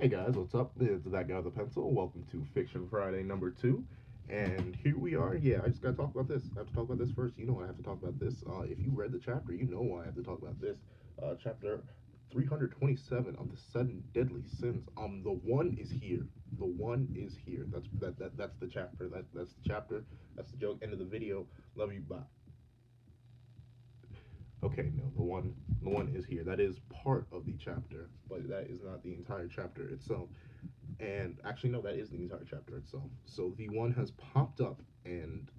Hey guys, what's up? It's that guy with the pencil. Welcome to Fiction Friday number two. And here we are. Yeah, I just gotta talk about this. I have to talk about this first. You know I have to talk about this. If you read the chapter, you know why I have to talk about this. Chapter 327 of the Seven Deadly Sins. The one is here. The one is here. That's the chapter. That's the chapter. That's the joke. End of the video. Love you. Bye. Okay, no, the one is here. That is part of the chapter, but that is not the entire chapter itself. And actually, no, that is the entire chapter itself. So the one has popped up, and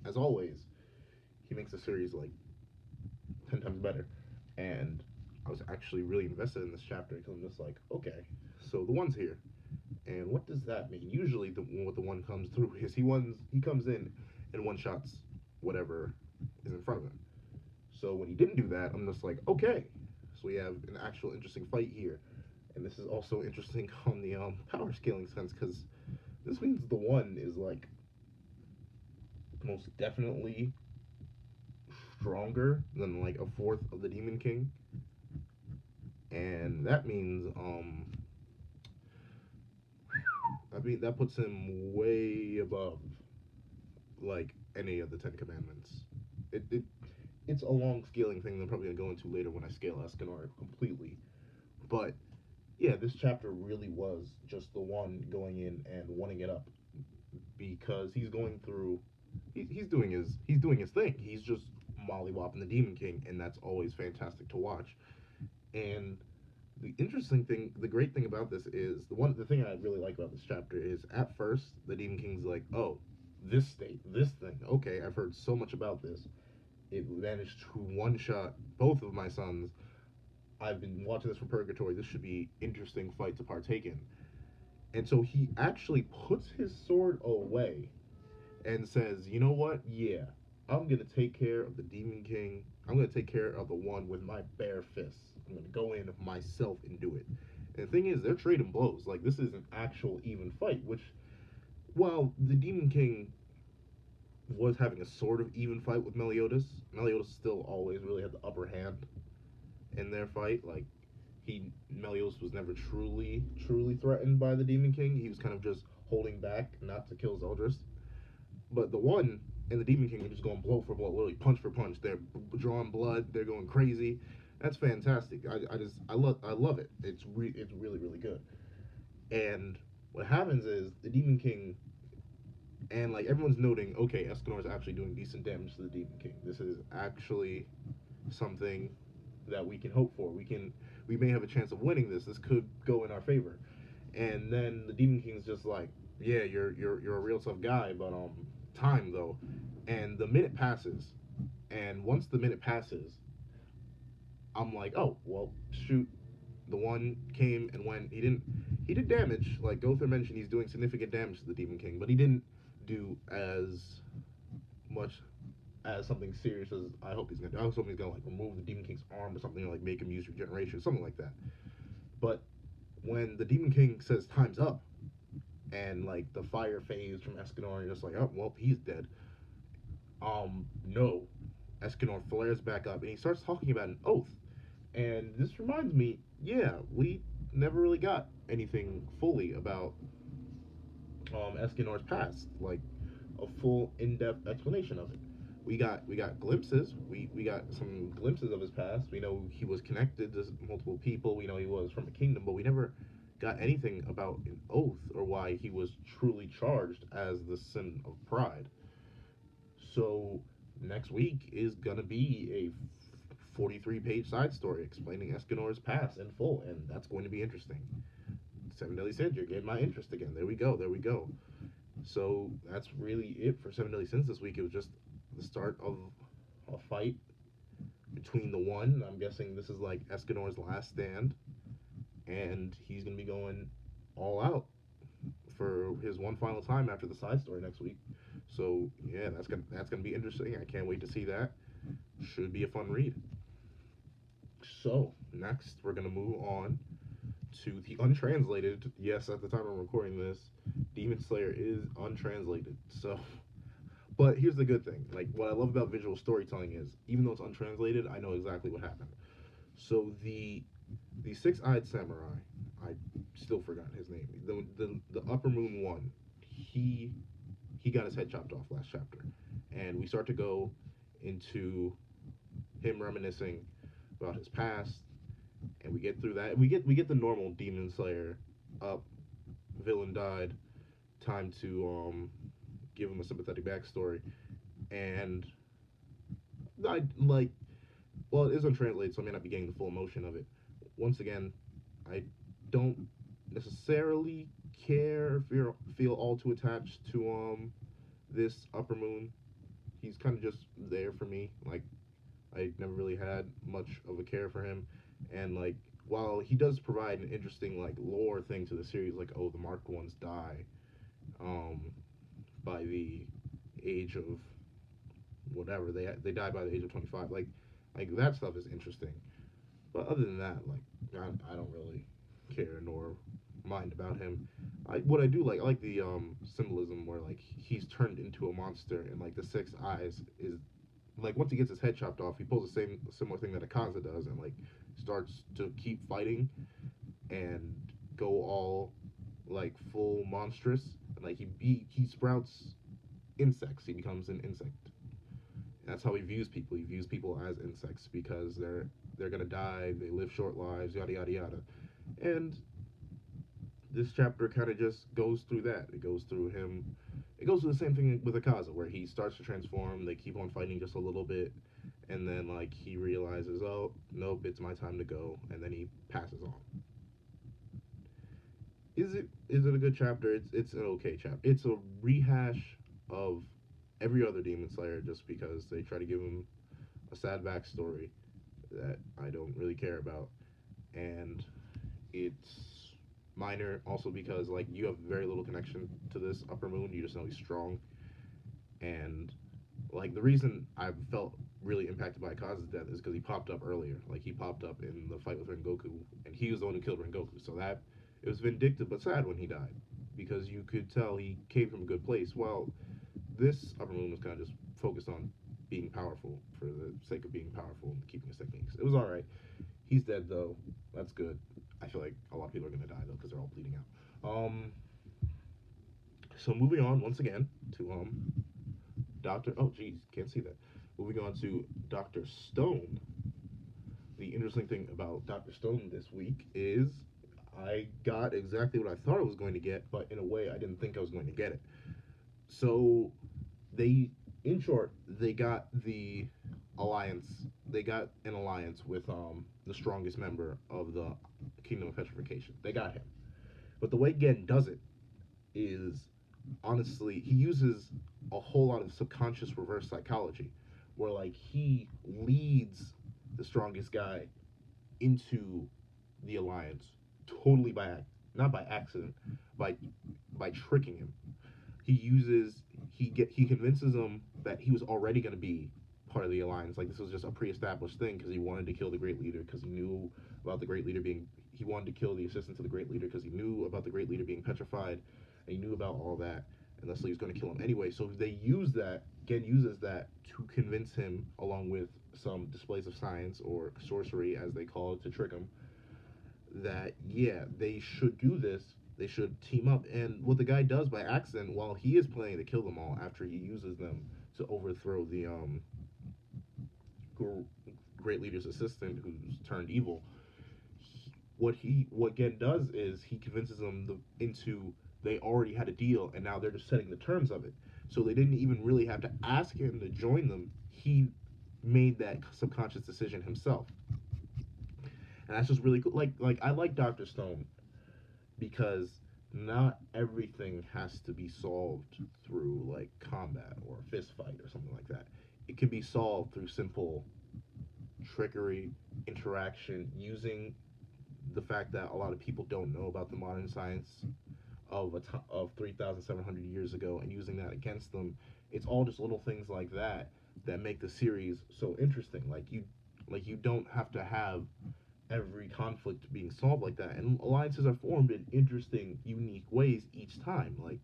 as always, he makes the series like 10 times better. And I was actually really invested in this chapter because I'm just like, okay, so the one's here, and what does that mean? Usually, what the one comes through is he comes in and one shots whatever is in front of him. So when he didn't do that, I'm just like, okay, so we have an actual interesting fight here. And this is also interesting on the power scaling sense because this means the one is like most definitely stronger than like a fourth of the Demon King, and that means I mean that puts him way above like any of the Ten Commandments. It it's a long scaling thing that I'm probably gonna go into later when I scale Escanor completely. But yeah, this chapter really was just the one going in and wanting it up because he's going through he's doing his thing. He's just mollywopping the Demon King, and that's always fantastic to watch. And the interesting thing, the great thing about this is the thing I really like about this chapter is at first the Demon King's like, oh, this state, this thing, okay, I've heard so much about this. It managed to one shot both of my sons. I've been watching this from Purgatory. This should be interesting fight to partake in. And so he actually puts his sword away and says, you know what? Yeah, I'm going to take care of the Demon King. I'm going to take care of the one with my bare fists. I'm going to go in myself and do it. And the thing is, they're trading blows. Like, this is an actual even fight, which, while the Demon King was having a sort of even fight with Meliodas, Meliodas still always really had the upper hand in their fight. Like, Meliodas was never truly threatened by the Demon King. He was kind of just holding back not to kill Zeldris. But the one and the Demon King are just going blow for blow, literally punch for punch. They're drawing blood. They're going crazy. That's fantastic. I love it. It's really good. And what happens is the Demon King and like everyone's noting, okay, Escanor is actually doing decent damage to the Demon King. This is actually something that we can hope for. We may have a chance of winning this. This could go in our favor. And then the Demon King's just like, yeah, you're a real tough guy, but time though. And the minute passes, and once the minute passes, I'm like, oh well, shoot. The one came and went. He did damage. Like Gother mentioned, he's doing significant damage to the Demon King, but he didn't do as much as something serious as I hope he's gonna do. I was hoping he's gonna like remove the Demon King's arm or something, or like make him use regeneration, something like that. But when the Demon King says time's up, and like the fire phase from Escanor, you're just like, oh well, he's dead. No, Escanor flares back up, and he starts talking about an oath. And this reminds me, yeah, we never really got anything fully about Escanor's past, like a full in-depth explanation of it. We got glimpses. We got some glimpses of his past. We know he was connected to multiple people. We know he was from a kingdom, but we never got anything about an oath or why he was truly charged as the sin of pride. So next week is gonna be a 43-page side story explaining Escanor's past in full, and that's going to be interesting. Seven Deadly Sins, you're getting my interest again. There we go. There we go. So that's really it for Seven Deadly Sins this week. It was just the start of a fight between the one. I'm guessing this is like Escanor's last stand, and he's gonna be going all out for his one final time after the side story next week. So yeah, that's gonna be interesting. I can't wait to see that. Should be a fun read. So next we're gonna move on to the untranslated. Yes, at the time I'm recording this, Demon Slayer is untranslated. So, but here's the good thing. Like what I love about visual storytelling is, even though it's untranslated, I know exactly what happened. So the six-eyed samurai. I still forgotten his name. The Upper Moon one, he he got his head chopped off last chapter, and we start to go into him reminiscing about his past, and we get through that. We get the normal Demon Slayer up, villain died, time to give him a sympathetic backstory, and I like, well, it is untranslated, so I may not be getting the full emotion of it. Once again, I don't necessarily care, feel all too attached to this Upper Moon. He's kind of just there for me. Like, I never really had much of a care for him, and like, while he does provide an interesting like lore thing to the series, like, oh, the marked ones die um by the age of whatever, they die by the age of 25, like that stuff is interesting. But other than that, like, I don't really care nor mind about him. What I do like, I like the symbolism where like he's turned into a monster, and like the six eyes is like, once he gets his head chopped off, he pulls the same similar thing that Akaza does, and like starts to keep fighting and go all like full monstrous. And like he sprouts insects. He becomes an insect. That's how he views people. He views people as insects because they're gonna die. They live short lives. Yada yada yada. And this chapter kind of just goes through that. It goes through him. It goes through the same thing with Akaza, where he starts to transform. They keep on fighting just a little bit, and then like he realizes, oh nope, it's my time to go, and then he passes on. Is it a good chapter? It's an okay chapter. It's a rehash of every other Demon Slayer, just because they try to give him a sad backstory that I don't really care about, and it's minor also because like you have very little connection to this Upper Moon. You just know he's strong, and like the reason I felt really impacted by Akaza's death is because he popped up earlier. Like he popped up in the fight with Rengoku, and he was the one who killed Rengoku. So that, it was vindictive but sad when he died, because you could tell he came from a good place. Well, this Upper Moon was kind of just focused on being powerful for the sake of being powerful and keeping his techniques. It was all right. He's dead though. That's good. I feel like a lot of people are gonna die though because they're all bleeding out. So moving on once again to Doctor. Oh geez, can't see that. Moving on to Doctor Stone. The interesting thing about Doctor Stone this week is I got exactly what I thought I was going to get, but in a way I didn't think I was going to get it. So they, in short, they got the alliance. They got an alliance with the strongest member of the Kingdom of Petrification. They got him. But the way Gen does it is, honestly, he uses a whole lot of subconscious reverse psychology, where like he leads the strongest guy into the alliance totally by not by accident, by tricking him. He convinces him that he was already going to be part of the alliance. Like this was just a pre-established thing because he wanted to kill the great leader because he knew about the great leader being. He wanted to kill the assistant to the great leader because he knew about the great leader being petrified, and he knew about all that. And Leslie was going to kill him anyway. So they use that. Gen uses that to convince him, along with some displays of science or sorcery, as they call it, to trick him, that yeah, they should do this. They should team up. And what the guy does by accident, while he is planning to kill them all, after he uses them to overthrow the great leader's assistant who's turned evil, what Gen does is he convinces them into, they already had a deal and now they're just setting the terms of it. So they didn't even really have to ask him to join them. He made that subconscious decision himself, and that's just really cool. Like I like Doctor Stone because not everything has to be solved through like combat or a fist fight or something like that. It can be solved through simple trickery, interaction, using the fact that a lot of people don't know about the modern science of 3,700 years ago and using that against them. It's all just little things like that that make the series so interesting. Like you don't have to have every conflict being solved like that. And alliances are formed in interesting, unique ways each time. Like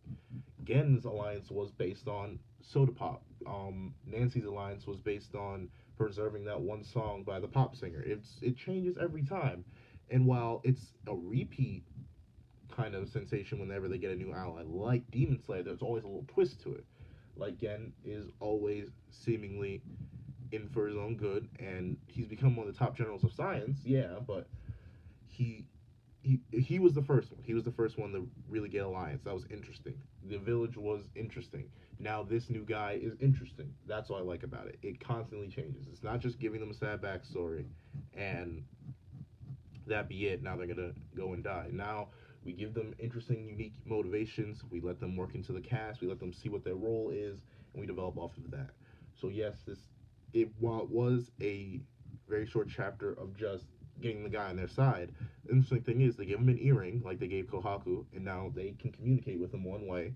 Gen's alliance was based on Soda Pop. Nancy's alliance was based on preserving that one song by the pop singer. It changes every time, and while it's a repeat kind of sensation whenever they get a new ally. Like Demon Slayer, there's always a little twist to it. Like Gen is always seemingly in for his own good, and he's become one of the top generals of science. Yeah, but he he was the first one. He was the first one to really get alliance. That was interesting. The village was interesting. Now this new guy is interesting. That's what I like about it. It constantly changes. It's not just giving them a sad backstory and that be it. Now they're gonna go and die. Now we give them interesting, unique motivations. We let them work into the cast. We let them see what their role is, and we develop off of that. So yes, this it while it was a very short chapter of just getting the guy on their side. The interesting thing is they give him an earring like they gave Kohaku, and now they can communicate with him one way.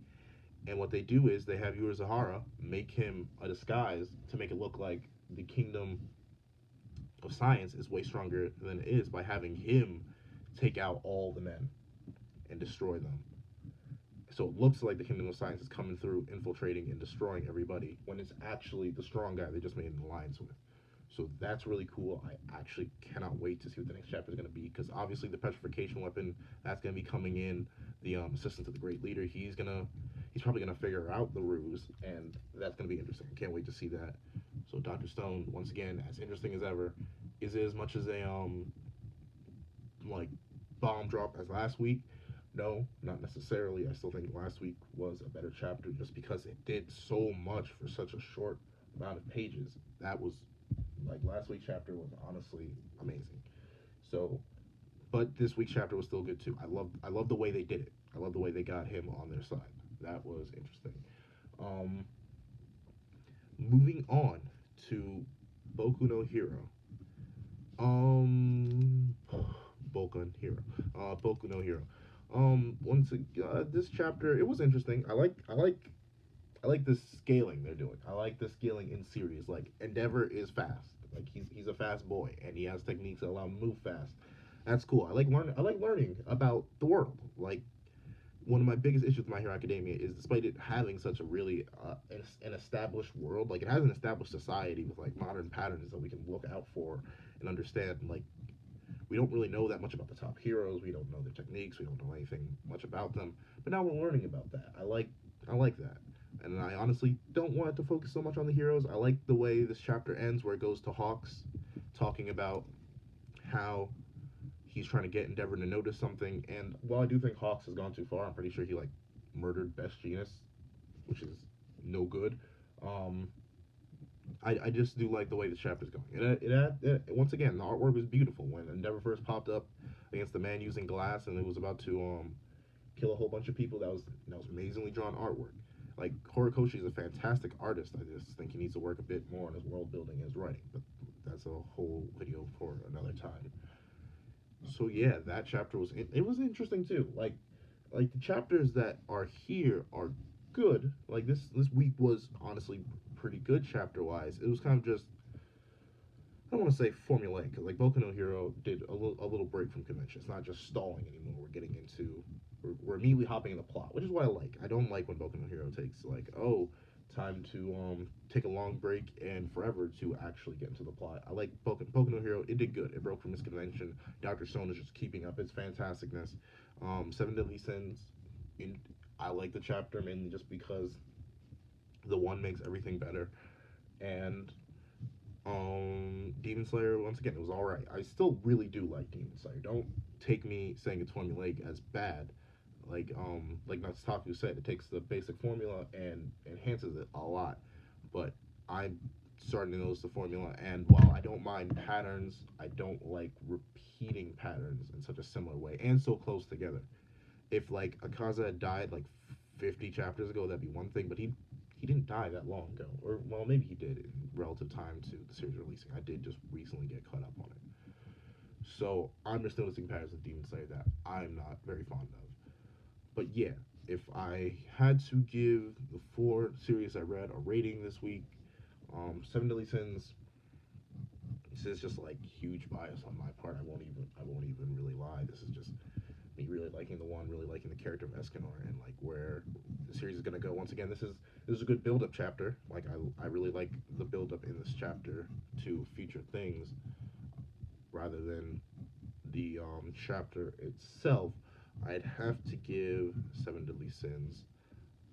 And what they do is they have Urizahara make him a disguise to make it look like the kingdom of science is way stronger than it is by having him take out all the men and destroy them. So it looks like the kingdom of science is coming through, infiltrating and destroying everybody when it's actually the strong guy they just made an alliance with. So that's really cool. I actually cannot wait to see what the next chapter is going to be because obviously the petrification weapon that's going to be coming in. The assistant to the great leader, he's probably gonna figure out the ruse, and that's gonna be interesting. I can't wait to see that. So Doctor Stone, once again, as interesting as ever. Is it as much as a like bomb drop as last week? No, not necessarily. I still think last week was a better chapter just because it did so much for such a short amount of pages. That was like last week's chapter was honestly amazing. So, but this week's chapter was still good too. I love the way they did it. I love the way they got him on their side. That was interesting. Um, moving on to Boku no Hero. Um, Boku Hero. Boku no Hero. Once again, this chapter it was interesting. I like the scaling they're doing. I like the scaling in series. Like Endeavor is fast. Like he's a fast boy and he has techniques that allow him to move fast. That's cool. I like learning about the world. Like one of my biggest issues with My Hero Academia is despite it having such a really an established world, like it has an established society with like modern patterns that we can look out for and understand. Like we don't really know that much about the top heroes. We don't know their techniques. We don't know anything much about them. But now we're learning about that. I like that. And I honestly don't want it to focus so much on the heroes. I like the way this chapter ends, where it goes to Hawks, talking about how he's trying to get Endeavor to notice something. And while I do think Hawks has gone too far, I'm pretty sure he like murdered Best Jeanist, which is no good. Um, I just do like the way the chapter's going. Once again, the artwork was beautiful when Endeavor first popped up against the man using glass, and it was about to kill a whole bunch of people. That was amazingly drawn artwork. Like Horikoshi is a fantastic artist. I just think he needs to work a bit more on his world building and his writing, but that's a whole video for another time. So yeah, that chapter it was interesting too. Like the chapters that are here are good. Like this week was honestly pretty good chapter wise. It was kind of just I don't want to say formulaic because like Boku no Hero did a little break from convention. It's not just stalling anymore. We're getting into we're immediately hopping in the plot, which is what I like. I don't like when Boku no Hero takes like time to take a long break and forever to actually get into the plot. I like Boku no Hero. It did good. It broke from its convention. Doctor Stone is just keeping up its fantasticness. Seven Deadly Sins. In, I like the chapter mainly just because the one makes everything better, and Demon Slayer, once again, it was alright. I still really do like Demon Slayer. Don't take me saying it's formulaic as bad. Like Natsukaku said, it takes the basic formula and enhances it a lot. But I'm starting to notice the formula, and while I don't mind patterns, I don't like repeating patterns in such a similar way and so close together. If like Akaza had died like 50 chapters ago, that'd be one thing. But he didn't die that long ago, or well, maybe he did in relative time to the series releasing. I did just recently get caught up on it, so I'm just noticing patterns of Demon Slayer that I'm not very fond of. But yeah, if I had to give the four series I read a rating this week, Seven Deadly Sins. This is just like huge bias on my part. I won't even really lie. This is just me really liking the one, really liking the character of Escanor, and like where the series is gonna go. Once again, this is a good build up chapter. Like I really like the build up in this chapter to future things rather than the chapter itself. I'd have to give Seven Deadly Sins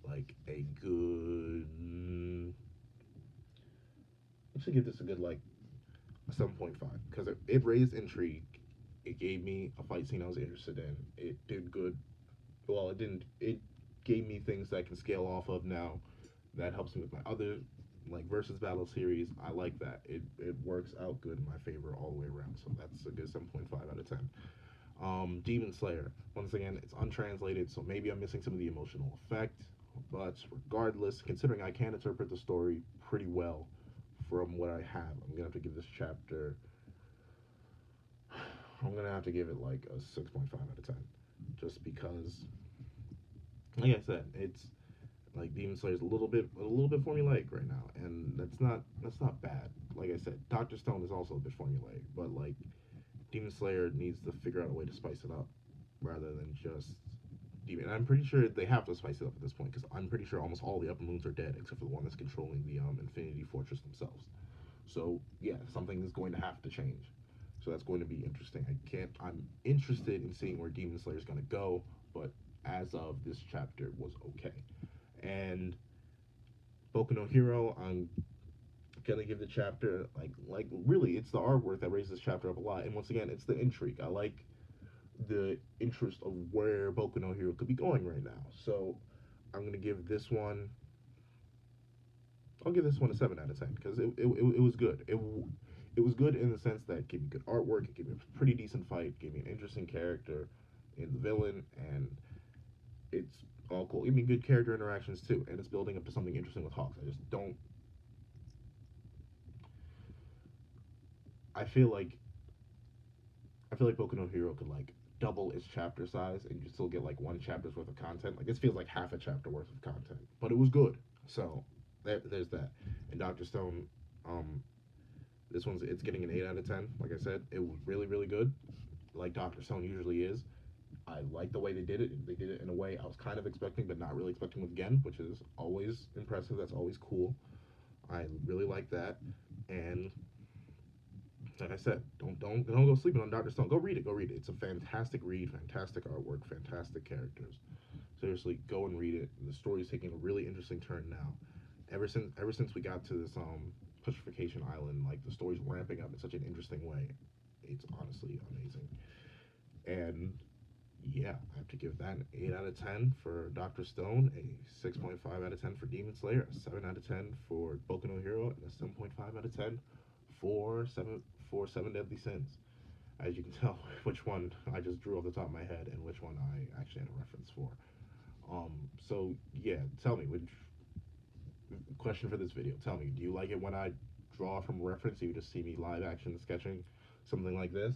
like a good. I should give this a good like a 7.5 because it raised intrigue. It gave me a fight scene I was interested in. It did good. Well, it didn't. It gave me things that I can scale off of now. That helps me with my other like versus battle series. I like that. It works out good in my favor all the way around. So that's a good 7.5 out of 10. Demon Slayer. Once again, it's untranslated, so maybe I'm missing some of the emotional effect. But regardless, considering I can interpret the story pretty well from what I have, I'm gonna have to give this chapter. I'm gonna have to give it like a 6.5 out of 10, just because, like I said, it's like Demon Slayer is a little bit formulaic right now, and that's not bad. Like I said, Doctor Stone is also a bit formulaic, but like Demon Slayer needs to figure out a way to spice it up rather than just Demon. And I'm pretty sure they have to spice it up at this point because I'm pretty sure almost all the Upper Moons are dead except for the one that's controlling the Infinity Fortress themselves. So yeah, something is going to have to change. So that's going to be interesting. I can't. I'm interested in seeing where Demon Slayer is going to go, but as of this chapter was okay. And Boku no Hero, I'm gonna give the chapter like really it's the artwork that raises this chapter up a lot. And once again, it's the intrigue. I like the interest of where Boku no Hero could be going right now. So I'm gonna give this one. I'll give this one a 7 out of 10 because it was good. It was good in the sense that it gave me good artwork. It gave me a pretty decent fight. Gave me an interesting character in the villain, and it's all cool. Give me good character interactions too, and it's building up to something interesting with Hawks. I just don't. I feel like I feel like Boku no Hero could like double its chapter size and you still get like one chapter's worth of content. Like this feels like half a chapter worth of content, but it was good. So there's that. And Doctor Stone, um, this one's it's getting an 8 out of 10. Like I said, it was really good. Like Doctor Stone usually is. I like the way they did it. They did it in a way I was kind of expecting, but not really expecting with Gen, which is always impressive. That's always cool. I really like that. And like I said, don't go sleeping on Doctor Stone. Go read it. Go read it. It's a fantastic read, fantastic artwork, fantastic characters. Seriously, go and read it. The story's taking a really interesting turn now. Ever since we got to this Putrification Island, like the story's ramping up in such an interesting way. It's honestly amazing. And yeah, I have to give that an 8 out of 10 for Doctor Stone, a 6.5 out of 10 for Demon Slayer, a 7 out of 10 for Boku no Hero, and a 7.5 out of 10 for Seven Deadly Sins. As you can tell, which one I just drew off the top of my head and which one I actually had a reference for. So yeah, tell me which question for this video. Tell me, do you like it when I draw from reference? You just see me live action sketching something like this,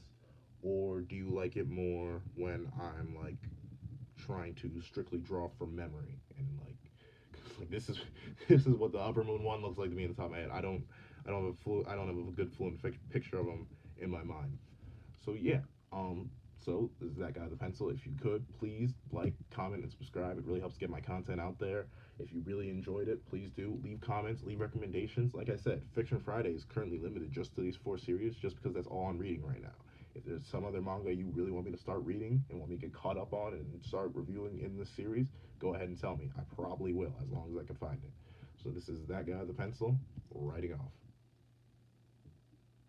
or do you like it more when I'm like trying to strictly draw from memory and like this is this is what the Upper Moon one looks like to me in the top of my head. I don't have a good fluent picture of them in my mind. So yeah, so this is that guy with the pencil. If you could please like, comment, and subscribe. It really helps get my content out there. If you really enjoyed it, please do leave comments, leave recommendations. Like I said, Fiction Friday is currently limited just to these 4 series, just because that's all I'm reading right now. If there's some other manga you really want me to start reading and want me to get caught up on and start reviewing in this series, go ahead and tell me. I probably will, as long as I can find it. So this is that guy with the pencil, writing off.